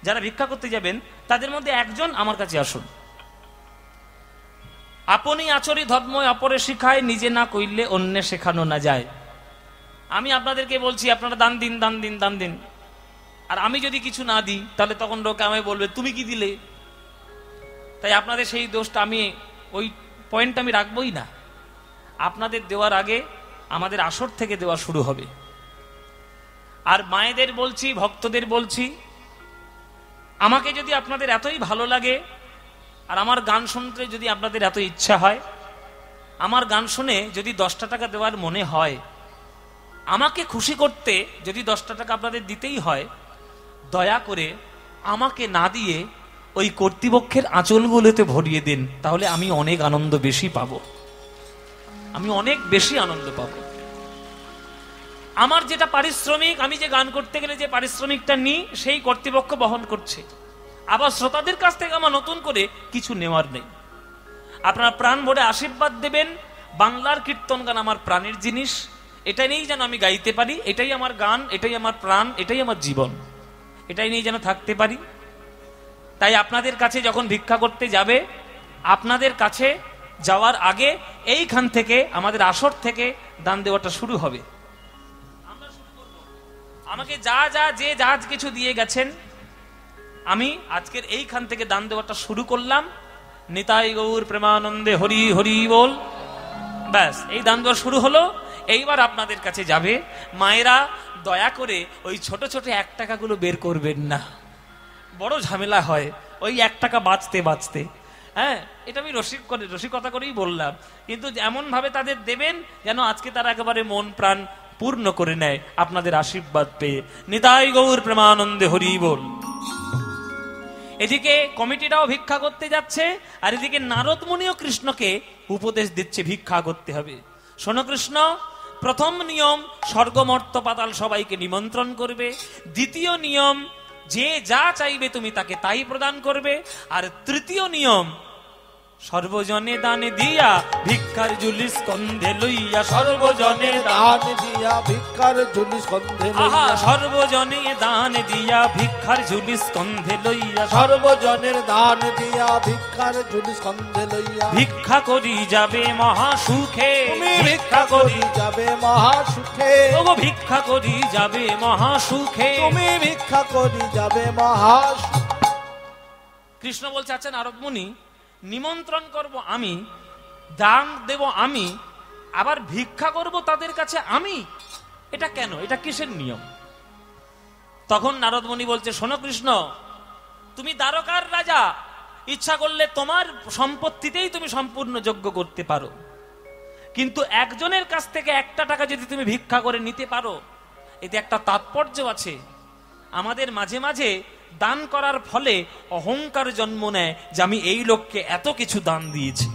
যারা ভিক্ষা করতে যাবেন তাদের মধ্যে একজন আমার কাছে আসুন। আপনি আচরি ধর্ম অপরে শিখায়, নিজে না কইলে অন্যে শেখানো না যায়। আমি আপনাদেরকে বলছি আপনারা দান দিন, দান দিন, দান দিন। আর আমি যদি কিছু না দিই তাহলে তখন লোকে আমায় বলবে তুমি কি দিলে। তাই আপনাদের সেই দোষটা, আমি ওই পয়েন্টটা আমি রাখবই না। আপনাদের দেওয়ার আগে আমাদের আসর থেকে দেওয়া শুরু হবে। আর মায়েদের বলছি, ভক্তদের বলছি, আমাকে যদি আপনাদের এতই ভালো লাগে আর আমার গান শুনতে যদি আপনাদের এত ইচ্ছা হয়, আমার গান শুনে যদি 10টা টাকা দেওয়ার মনে হয়, আমাকে খুশি করতে যদি 10টা টাকা আপনাদের দিতেই হয়, দয়া করে আমাকে না দিয়ে ওই কর্তৃপক্ষের আঁচলগুলোতে ভরিয়ে দিন। তাহলে আমি অনেক আনন্দ বেশি পাবো, আমি অনেক বেশি আনন্দ পাবো। আমার যেটা পারিশ্রমিক, আমি যে গান করতে গেলে যে পারিশ্রমিকটা নিই, সেই কর্তৃপক্ষ বহন করছে। আবার শ্রোতাদের কাছ থেকে আমার নতুন করে কিছু নেওয়ার নেই। আপনারা প্রাণ ভরে আশীর্বাদ দেবেন। বাংলার কীর্তন গান আমার প্রাণের জিনিস, এটা নিয়েই যেন আমি গাইতে পারি। এটাই আমার গান, এটাই আমার প্রাণ, এটাই আমার জীবন, এটাই নিয়ে যেন থাকতে পারি। তাই আপনাদের কাছে যখন ভিক্ষা করতে যাবে, আপনাদের কাছে যাওয়ার আগে এইখান থেকে, আমাদের আসর থেকে দান দেওয়াটা শুরু হবে। আমরা শুরু করব। আমাকে যা কিছু দিয়ে গেছেন, আমি আজকের এইখান থেকে দান দেওয়াটা শুরু করলাম। নিতাই গৌর প্রেমানন্দে হরি হরি বল। ব্যাস, এই দান দেওয়া শুরু হলো। এইবার আপনাদের কাছে যাবে। মায়েরা দয়া করে ওই ছোট ছোট 1 টাকাগুলো বের করবেন না, বড় ঝামেলা হয় ওই 1 টাকা বাঁচতে বাঁচতে। হ্যাঁ, এটা আমি রসিকতা করেই বললাম, কিন্তু এমন ভাবে তাদের দেবেন যেন আজকে তারা একেবারে মন প্রাণ পূর্ণ করে নেয় আপনাদের আশীর্বাদ পেয়ে। নিতাই গৌর প্রেমানন্দে হরি বল। এদিকে কমিটিরাও ভিক্ষা করতে যাচ্ছে, আর এদিকে নারদ মুনিও কৃষ্ণকে উপদেশ দিচ্ছে ভিক্ষা করতে হবে। শোনো কৃষ্ণ, প্রথম নিয়ম স্বর্গমর্ত পাতাল সবাইকে নিমন্ত্রণ করবে। দ্বিতীয় নিয়ম, যে যা চাইবে তুমি তাকে তাই প্রদান করবে। আর তৃতীয় নিয়ম, সর্বজনে দান দিয়া ভিক্ষার ঝুলি স্কন্ধে লইয়া, সর্বজনে দান দিয়া ভিক্ষার ঝুলি স্কন্ধে লইয়া, সর্বজনে দান দিয়া ভিক্ষার ঝুলি স্কন্ধে লইয়া, সর্বজনের দান দিয়া ভিক্ষার ঝুলি স্কন্ধে লইয়া, ভিক্ষা করি যাবে মহা সুখে, তুমি ভিক্ষা করি যাবে মহা সুখে, ওগো ভিক্ষা করি যাবে মহা সুখে, তুমি ভিক্ষা করি যাবে মহা সুখে। কৃষ্ণ বলছে, আচ্ছা নারদ মুনি, নিমন্ত্রণ করব আমি, দান দেব আমি, আবার ভিক্ষা করব তাদের কাছে আমি, এটা কেন? এটা কিসের নিয়ম? তখন নারদ মুনি বলছে, শোনো কৃষ্ণ, তুমি দ্বারকার রাজা, ইচ্ছা করলে তোমার সম্পত্তিতেই তুমি সম্পূর্ণ যজ্ঞ করতে পারো, কিন্তু একজনের কাছ থেকে 1টা টাকা যদি তুমি ভিক্ষা করে নিতে পারো, এতে একটা তাৎপর্য আছে। আমাদের মাঝে মাঝে দান করার ফলে অহংকার জন্ম নেয় যে আমি এই লোককে এত কিছু দান দিয়েছি।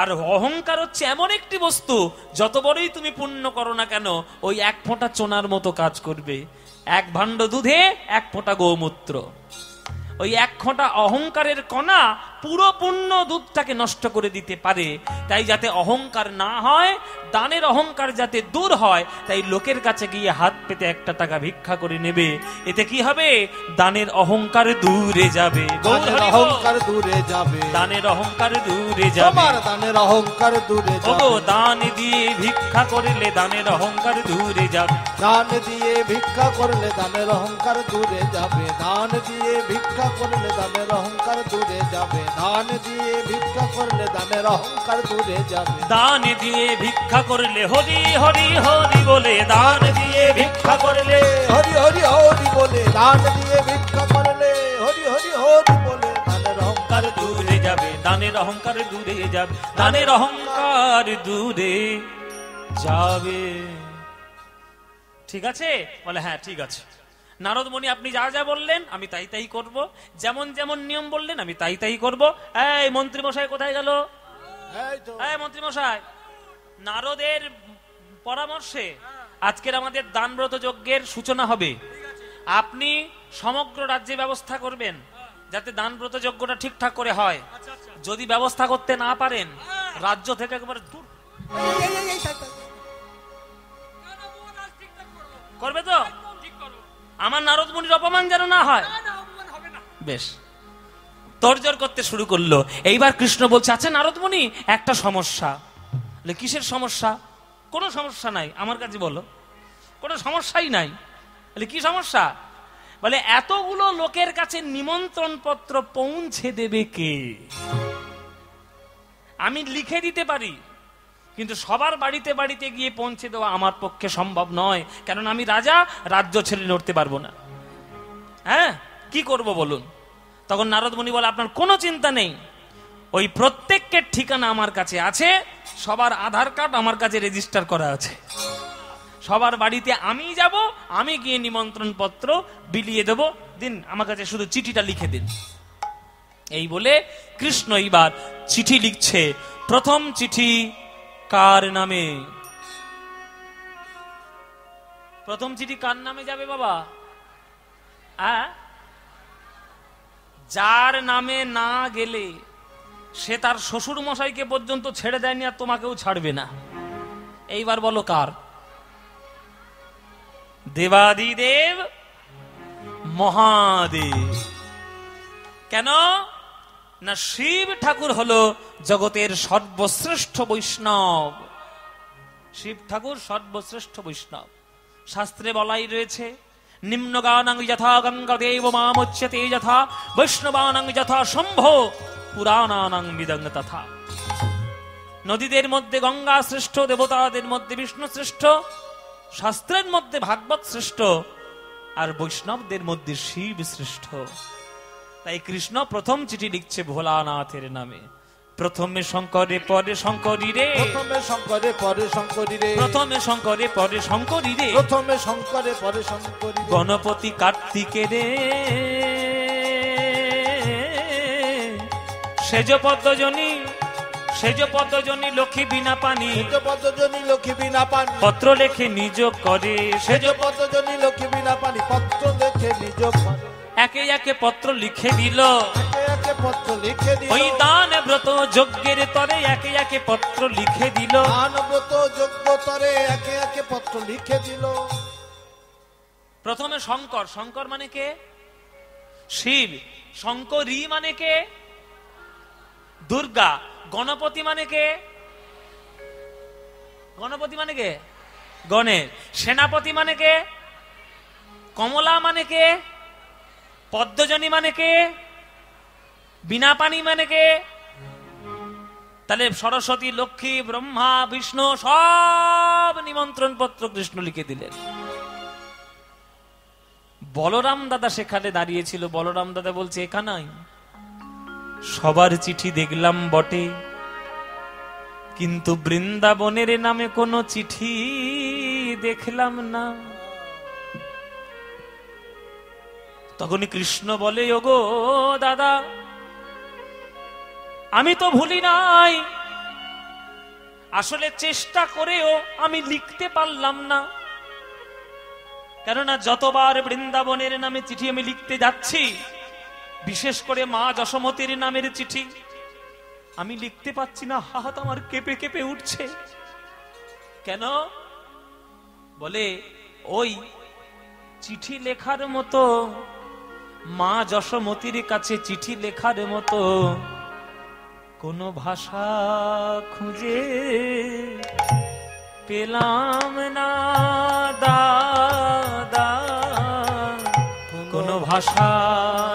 আর অহংকার হচ্ছে এমন একটি বস্তু, যত বড়ই তুমি পুণ্য করো না কেন, ওই 1 ফোঁটা চোনার মতো কাজ করবে। 1 ভাণ্ড দুধে 1 ফোঁটা গোমূত্র। ওই এক ফোঁটা অহংকারের কণা পুরো পূর্ণ দুধটাকে নষ্ট করে দিতে পারে। তাই যাতে অহংকার না হয়, দানের অহংকার যাতে দূর হয়, তাই লোকের কাছে গিয়ে হাত পেতে 1 টাকা ভিক্ষা করে নেবে। এতে কি হবে? দানের অহংকার দূরে যাবে, দানের অহংকার দূরে যাবে, দানের অহংকার দূরে যাবে, তোমার দানের অহংকার দূরে যাবে। ওগো দান দিয়ে ভিক্ষা করলে দানের অহংকার দূরে যাবে, দান দিয়ে ভিক্ষা করলে দানের অহংকার দূরে যাবে, দান দিয়ে ভিক্ষা করলে দানের অহংকার দূরে যাবে, দান দিয়ে ভিক্ষা করলে দানের অহংকার দূরে যাবে। দান দিয়ে ভিক্ষা করলে হরি হরি হরি বলে, দান দিয়ে ভিক্ষা করলে হরি হরি হরি বলে, দান দিয়ে ভিক্ষা করলে হরি হরি হরি বলে, দানের অহংকার দূরে যাবে, দানের অহংকার দূরে যাবে, দানের অহংকার দূরে যাবে। ঠিক আছে? বলে হ্যাঁ ঠিক আছে। নারদ মুনি আপনি যা যা বললেন আমি তাই তাই করব, যেমন যেমন নিয়ম বললেন আমি তাই তাই করব। এই মন্ত্রী মশাই কোথায় গেল? এই মন্ত্রী মশাই, নারদের পরামর্শে আজকের আমাদের দানব্রত যজ্ঞের সূচনা হবে। আপনি সমগ্র রাজ্যে ব্যবস্থা করবেন যাতে দানব্রত যজ্ঞটা ঠিকঠাক করে হয়। যদি ব্যবস্থা করতে না পারেন রাজ্য থেকে একবার দূর করবে তো? আমার নারদ মুনির অপমান যেন না হয়। বেশ, তোড়জোড় করতে শুরু করলো। এইবার কৃষ্ণ বলছে, আচ্ছা নারদ মুনি একটা সমস্যা। কিসের সমস্যা? কোনো সমস্যা নাই, আমার কাছে বলো, কোনো সমস্যাই নাই। কি সমস্যা? বলে এতগুলো লোকের কাছে নিমন্ত্রণ পত্র পৌঁছে দেবে কে? আমি লিখে দিতে পারি, কিন্তু সবার বাড়িতে বাড়িতে গিয়ে পৌঁছে দেওয়া আমার পক্ষে সম্ভব নয়, কারণ আমি রাজা, রাজ্য ছেড়ে নড়তে পারবো না। হ্যাঁ, কি করব বলুন? তখন নারদ মুনি বলে, আপনার কোনো চিন্তা নেই, ওই প্রত্যেকের ঠিকানা আমার কাছে আছে, সবার আধার কার্ড আমার কাছে রেজিস্টার করা আছে, সবার বাড়িতে আমি যাব, আমি গিয়ে নিমন্ত্রণ পত্র বিলিয়ে দেব, দিন আমার কাছে শুধু চিঠিটা লিখে দিন। এই বলে কৃষ্ণ এইবার চিঠি লিখছে। প্রথম চিঠি কার নামে? প্রথম চিঠি কার নামে যাবে বাবা? যার নামে না গেলে সে তার শ্বশুর মশাইকে পর্যন্ত ছেড়ে দেয়নি, আর তোমাকেও ছাড়বে না। এইবার বলো কার? দেবাদিদেব মহাদেব। কেন না শিব ঠাকুর হলো জগতের সর্বশ্রেষ্ঠ বৈষ্ণব। শিব ঠাকুর সর্বশ্রেষ্ঠ বৈষ্ণব। শাস্ত্রে বলাই রয়েছে, নিম্নগানাং যথা গঙ্গাদেব মামুচ্যতে যথা বৈষ্ণবানাং যথা শম্ভো পুরাণানাং বিদং তথা। নদীদের মধ্যে গঙ্গা শ্রেষ্ঠ, দেবতাদের মধ্যে বিষ্ণু শ্রেষ্ঠ, শাস্ত্রের মধ্যে ভাগবত শ্রেষ্ঠ, আর বৈষ্ণবদের মধ্যে শিব শ্রেষ্ঠ। তাই কৃষ্ণ প্রথম চিঠি লিখছে ভোলানাথের নামে। প্রথমে শঙ্করে পরে শঙ্করী রে, প্রথমে শঙ্করে পরে শঙ্করী রে, প্রথমে শঙ্করে পরে শঙ্করী রে, প্রথমে শঙ্করে পরে শঙ্করী রে, গণপতি কার্তিকে রে, সেজ পদ্মজনী, সেজ পদ্মজনী লক্ষ্মী বিনা পানি, সেজ পদ্মজনী লক্ষ্মী বিনা পানি, পত্র লেখে নিজ করে, সেজ পদ্মজনী লক্ষ্মী বিনা পানি, পত্র লেখে নিজ করে। একে একে পত্র লিখে দিল, একে একে পত্র লিখে দিল, ওই দান ব্রত যজ্ঞের তরে একে একে পত্র লিখে দিল, দান ব্রত যজ্ঞ তরে একে একে পত্র লিখে দিল। প্রথমে শঙ্কর, শঙ্কর মানে কে? শিব। শঙ্করী মানে কে? দুর্গা। গণপতি মানে কে? গণপতি মানে কে? গণেশ। সেনাপতি মানে কে? কমলা মানে কে? পদ্মজনী মানে কে? বিনা পানি মানে কে? তাহলে সরস্বতী, লক্ষ্মী, ব্রহ্মা, বিষ্ণু সব নিমন্ত্রণ পত্র কৃষ্ণ লিখে দিলেন। বলরাম দাদা সেখানে দাঁড়িয়েছিল। বলরাম দাদা বলছে, এখানেই সবার চিঠি দেখলাম বটে, কিন্তু বৃন্দাবনের নামে কোনো চিঠি দেখলাম না। তখনই কৃষ্ণ বলে, ওগো দাদা, আমি তো ভুলি নাই, আসলে চেষ্টা করেও আমি লিখতে পারলাম না, কেননা যতবার বৃন্দাবনের নামে চিঠি আমি লিখতে যাচ্ছি বিশেষ করে মা যশোমতীর নামের চিঠি আমি লিখতে পাচ্ছি না, হাত আমার কেঁপে কেঁপে উঠছে। কেন? বলে ওই চিঠি লেখার মতো, মা যশোমতীর কাছে চিঠি লেখার মতো কোন ভাষা খুঁজে পেলাম না দাদা, কোন ভাষা।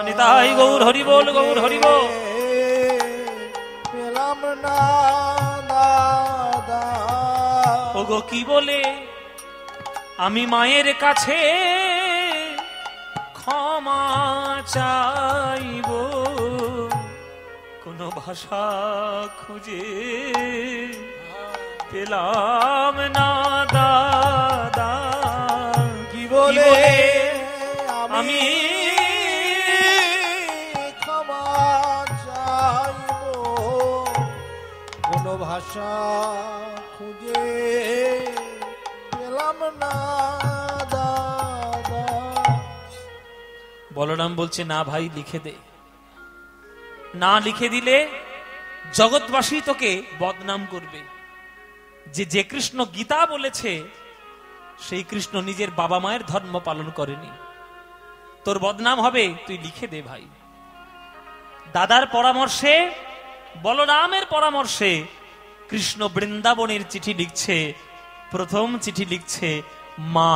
নিতাই গৌর হরি বল, গৌর হরি বল। পেলাম না দাদা। ওগো কি বলে আমি মায়ের কাছে ক্ষমা চাইব, কোন ভাষা খুঁজে পেলাম না দাদা। কি বলে আমি ক্ষমা চাইব, কোন ভাষা খুঁজে পেলাম না দাদা। বলরাম বলছে না ভাই লিখে দে, না লিখে দিলে জগৎবাসী তোকে বদনাম করবে, যে কৃষ্ণ গীতা বলেছে সেই কৃষ্ণ নিজের বাবা মায়ের ধর্ম পালন করেনি, তোর বদনাম হবে, তুই লিখে দে ভাই। দাদার পরামর্শে, বলরামের পরামর্শে কৃষ্ণ বৃন্দাবনের চিঠি লিখছে। প্রথম চিঠি লিখছে মা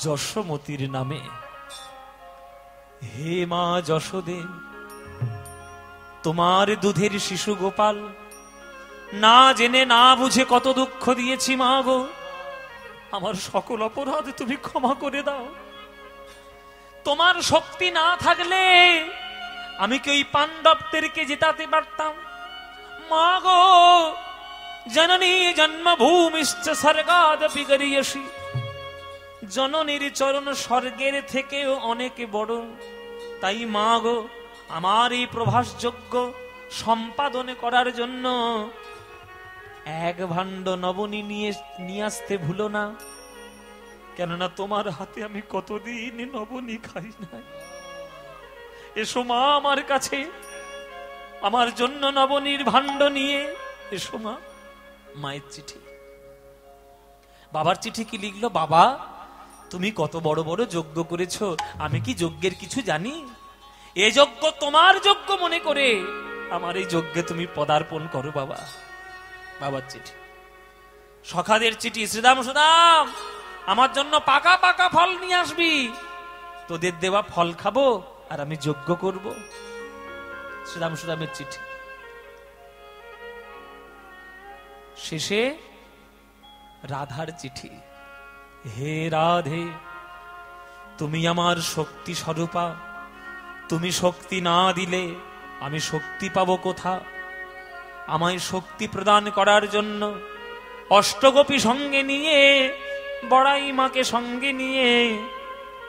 যশোমতীর নামে। হে মা যশোদে, তোমার দুধের শিশু গোপাল না জেনে না বুঝে কত দুঃখ দিয়েছি মা গো, আমার সকল অপরাধ তুমি ক্ষমা করে দাও। তোমার শক্তি না থাকলে আমি কি ওই পাণ্ডবদেরকে জেতাতে পারতাম? মা গো, জননী জন্মভূমিশ্চ স্বর্গাদপি গরীয়সী, জননীর চরণ স্বর্গের থেকেও অনেক বড়। তাই মা গো, আমার এই প্রভাসযোগ্য সম্পাদন করার জন্য এক ভাণ্ড নবনী নিয়ে আসতে ভুলো না, কেননা তোমার হাতে আমি কতদিন নবনী খাই না। এসো মা আমার কাছে, আমার জন্য নবনীর ভাণ্ড নিয়ে এসো মা। মায়ের চিঠি, বাবার চিঠি কি লিখলো? বাবা, তুমি কত বড় বড় যজ্ঞ করেছো, আমি কি যজ্ঞের কিছু জানি? এ যজ্ঞ তোমার যজ্ঞ মনে করে আমার এই যজ্ঞে তুমি পদার্পণ করো বাবা। বাবার চিঠি, সখাদের চিঠি, শ্রীদাম সুদাম আমার জন্য পাকা পাকা ফল নিয়ে আসবি, তোদের দেওয়া ফল খাবো আর আমি যজ্ঞ করব। শ্রীদাম সুদামের চিঠি। শেষে রাধার চিঠি। হে রাধে, তুমি আমার শক্তি স্বরূপা, তুমি শক্তি না দিলে আমি শক্তি পাবো কোথা? আমায় শক্তি প্রদান করার জন্য অষ্টগোপী সঙ্গে নিয়ে, বড়াই মাকে সঙ্গে নিয়ে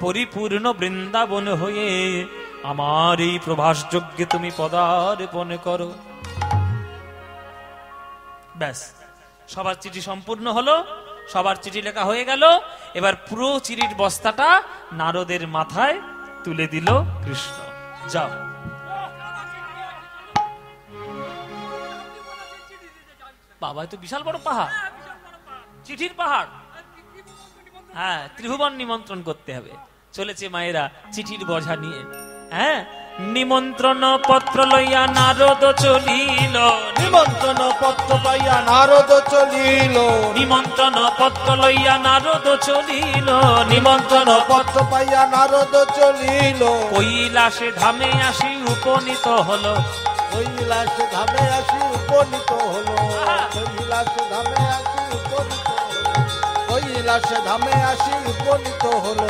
পরিপূর্ণ বৃন্দাবন হয়ে আমার এই প্রভাস যজ্ঞে তুমি পদার্পণ করো। ব্যাস, সবার চিঠি সম্পূর্ণ হলো, সবার চিঠি লেখা হয়ে গেল। এবার পুরো চিঠির বস্তাটা নারদের মাথায় তুলে দিল কৃষ্ণ। যাও। বাবা, তো বিশাল বড় পাহাড়, চিঠির পাহাড়। হ্যাঁ, ত্রিভুবন নিমন্ত্রণ করতে হবে। চলেছে মায়েরা চিঠির বোঝা নিয়ে। হ্যাঁ, নিমন্ত্রণ পত্র লইয়া নারদ চলিল, নিমন্ত্রণ পত্র পাইয়া নারদ চলিল, নিমন্ত্রণ পত্র লইয়া নারদ চলিল, নিমন্ত্রণ পত্র পাইয়া নারদ চলিল। কৈলাসে ধামে আসি উপনীত হলো, কৈলাস ধামে আসি উপনীত হলো, কৈলাস ধামে আসি উপনীত হলো, কৈলাস ধামে আসি উপনীত হলো।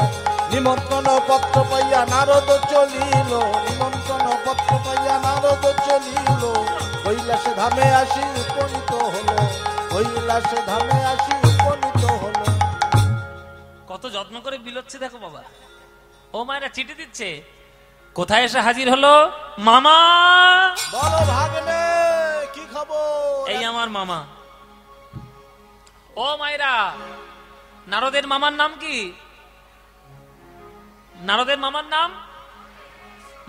নিমন্ত্রণ পত্র পাইয়া নারদ চলিল, নিমন্ত্রণ পত্র পাইয়া নারদ চলিল, কৈলাস ধামে আসি উপনীত হলো, কৈলাস ধামে আসি উপনীত হলো। কত যত্ন করে বিলোচ্ছে দেখো বাবা। ও মায়েরা চিঠি দিচ্ছে, কোথায় এসে হাজির হলো? মামা, বলো ভাগ্নে, কি খবর? এই আমার মামা। ও মায়েরা, নারদের মামার নাম কি? নারদের মামার নাম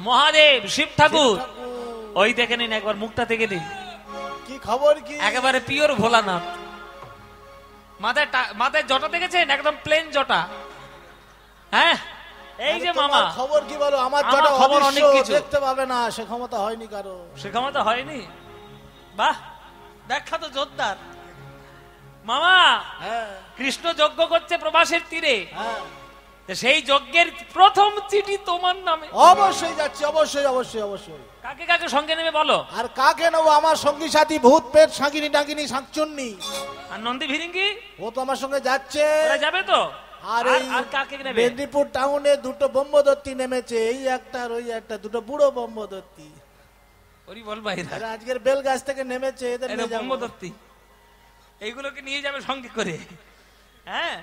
মহাদেব শিব ঠাকুর। ওই দেখে নিন একবার মুখটা থেকে নিন, কি খবর কি? একেবারে পিওর ভোলানাথ। মাথায় জটা দেখেছেন, একদম প্লেন জটা। হ্যাঁ, এই যে মামা খবর কি বলো? আমার আমার খবর অনেক কিছু দেখতে পাবে না, সে ক্ষমতা হয়নি কারো। সে ক্ষমতা হয়নি? বাহ, দেখা তো জোরদার। মামা কৃষ্ণ যজ্ঞ করছে প্রভাসের তীরে, সেই যজ্ঞের প্রথম চিঠি তোমার নামে। অবশ্যই যাচ্ছি, অবশ্যই অবশ্যই অবশ্যই। কাকে কাকে সঙ্গে নেবে বলো? আর কাকে নেবো? আমার সঙ্গী সাথী ভূত পেট শাকিনী ডাকিনী শাকচুন্নি আর নন্দী ভিরিঙ্গি, ও তো আমার সঙ্গে যাচ্ছে। যাবে তো? আর কাকে নেবে? মেদিনীপুর টাউনে দুটো ব্রহ্মদত্তী নেমেছে, এই একটা আর ওই একটা, দুটো বুড়ো ব্রহ্মদত্তী। ওরি বল ভাই, আজকের বেল গাছ থেকে নেমেছে, এদের ব্রহ্মদত্তী এইগুলোকে নিয়ে যাবে সঙ্গে করে। হ্যাঁ,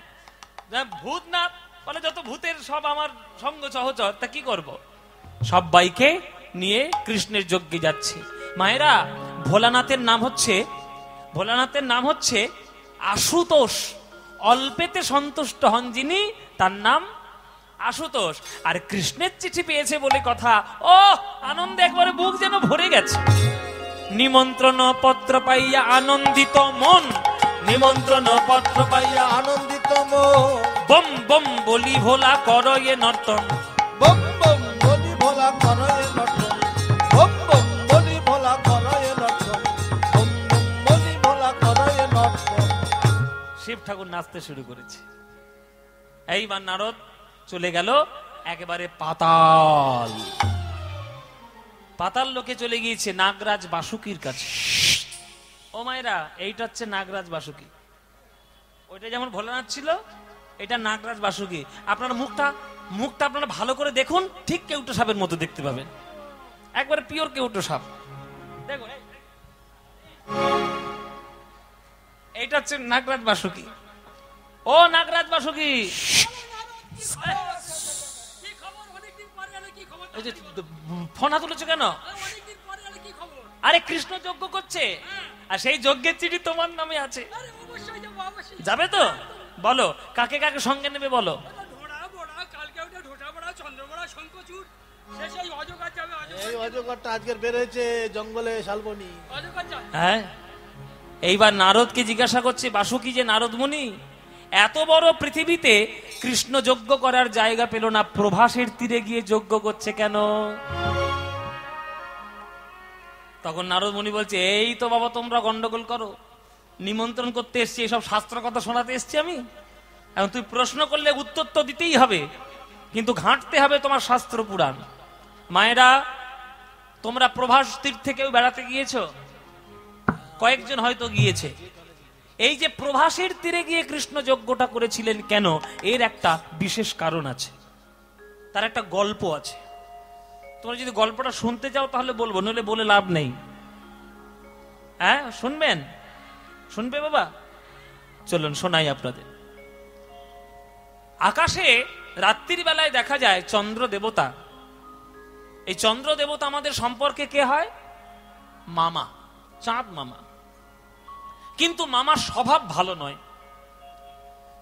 ভূত না বলে যত ভূতের সব আমার সঙ্গ সহচর, তা কি করব? সবাইকে নিয়ে কৃষ্ণের যজ্ঞে যাচ্ছে। মায়েরা, ভোলানাথের নাম হচ্ছে আশুতোষ। অল্পেতে সন্তুষ্ট হন যিনি, তার নাম আশুতোষ। আর কৃষ্ণের চিঠি পেয়েছে বলে কথা, ও আনন্দে একবারে বুক যেন ভরে গেছে। নিমন্ত্রণ পত্র পাইয়া আনন্দিত মন, নিমন্ত্রণ পত্র পাইয়া আনন্দিত মন, বম বম বলি ভোলা করয়ে নর্তন, বম বম বলি ভোলা করয়ে নর্তন, বম বম বলি ভোলা করয়ে নর্তন, বম বম বলি ভোলা করয়ে নর্তন। শিব ঠাকুর নাচতে শুরু করেছে। এইবার নারদ চলে গেল একেবারে পাতাল লোকে চলে গিয়েছে নাগরাজ বাসুকির কাছে। ও মায়েরা, এইটা হচ্ছে নাগরাজ বাসুকি। ওইটা যেমন ভোলানাথ ছিল, এটা নাগরাজ বাসুকি। আপনার মুখটা আপনারা ভালো করে দেখুন, ঠিক কেউটো সাপের মতো দেখতে পাবেন, একবারে পিওর কেউটো সাপ। দেখো, এইটা হচ্ছে নাগরাজ বাসুকি। ও নাগরাজ বাসুকি, ফোন হাত তুলেছো কেন? আরে কৃষ্ণ যজ্ঞ করছে, আর সেই যজ্ঞের চিঠি তোমার নামে আছে। যাবে তো? বলো কাকে কাকে সঙ্গে নেবে বলো। এই অজগরটা আজকের বের হয়েছে জঙ্গলে, শালবনি। হ্যাঁ, এইবার নারদকে জিজ্ঞাসা করছে, বাসুকি যে নারদ মুনি, এত বড় পৃথিবীতে কৃষ্ণ যজ্ঞ করার জায়গা পেল না, প্রভাসের তীরে গিয়ে যজ্ঞ করছে কেন? তখন নারদ মুনি বলছে, এই তো বাবা তোমরা গন্ডগোল করো, নিমন্ত্রণ করতে এসছি, এসব শাস্ত্র কথা শোনাতে এসছি আমি। এখন তুই প্রশ্ন করলে উত্তর তো দিতেই হবে, কিন্তু ঘাঁটতে হবে তোমার শাস্ত্র পুরাণ। মায়েরা, তোমরা প্রভাস তীর্থে কেউ বেড়াতে গিয়েছো? কয়েকজন হয়তো গিয়েছে। এই যে প্রভাসের তীরে গিয়ে কৃষ্ণ যজ্ঞটা করেছিলেন কেন, এর একটা বিশেষ কারণ আছে, তার একটা গল্প আছে। তোমরা যদি গল্পটা শুনতে চাও তাহলে বলবো, নইলে বলে লাভ নেই। হ্যাঁ, শুনবে বাবা? চলুন শোনাই আপনাদের। আকাশে রাত্রির বেলায় দেখা যায় চন্দ্র দেবতা। এই চন্দ্র দেবতা আমাদের সম্পর্কে কে হয়? মামা, চাঁদ মামা। কিন্তু মামার স্বভাব ভালো নয়।